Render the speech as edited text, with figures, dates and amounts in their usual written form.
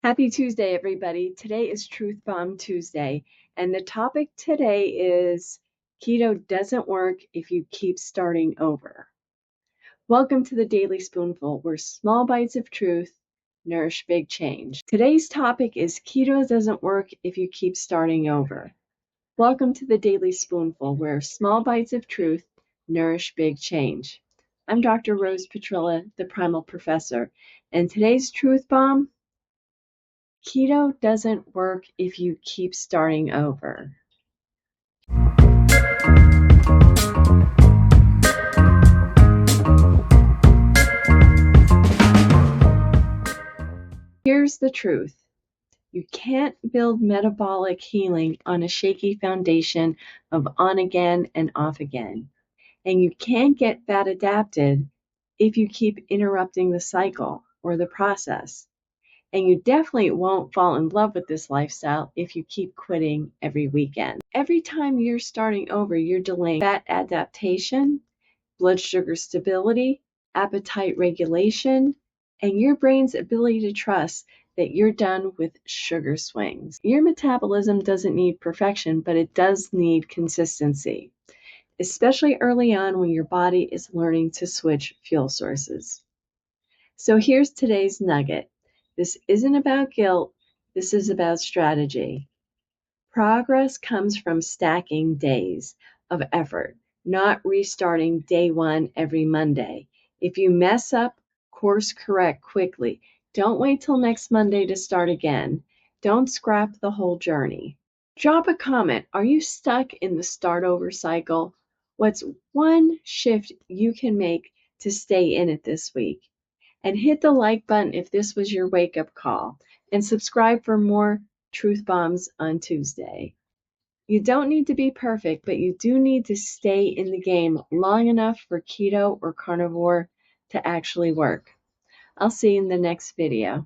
Happy Tuesday, everybody. Today is Truth Bomb Tuesday, and the topic today is keto doesn't work if you keep starting over. Welcome to the Daily Spoonful, where small bites of truth nourish big change. Today's topic is keto doesn't work if you keep starting over. Welcome to the Daily Spoonful, where small bites of truth nourish big change. I'm Dr. Rose Petrilla, the Primal Professor, and today's Truth Bomb: keto doesn't work if you keep starting over. Here's the truth. You can't build metabolic healing on a shaky foundation of on again and off again. And you can't get fat adapted if you keep interrupting the cycle or the process. And you definitely won't fall in love with this lifestyle if you keep quitting every weekend. Every time you're starting over, you're delaying fat adaptation, blood sugar stability, appetite regulation, and your brain's ability to trust that you're done with sugar swings. Your metabolism doesn't need perfection, but it does need consistency, especially early on when your body is learning to switch fuel sources. So here's today's nugget. This isn't about guilt. This is about strategy. Progress comes from stacking days of effort, not restarting day one every Monday. If you mess up, course correct quickly. Don't wait till next Monday to start again. Don't scrap the whole journey. Drop a comment. Are you stuck in the start over cycle? What's one shift you can make to stay in it this week? And hit the like button if this was your wake-up call. And subscribe for more Truth Bombs on Tuesday. You don't need to be perfect, but you do need to stay in the game long enough for keto or carnivore to actually work. I'll see you in the next video.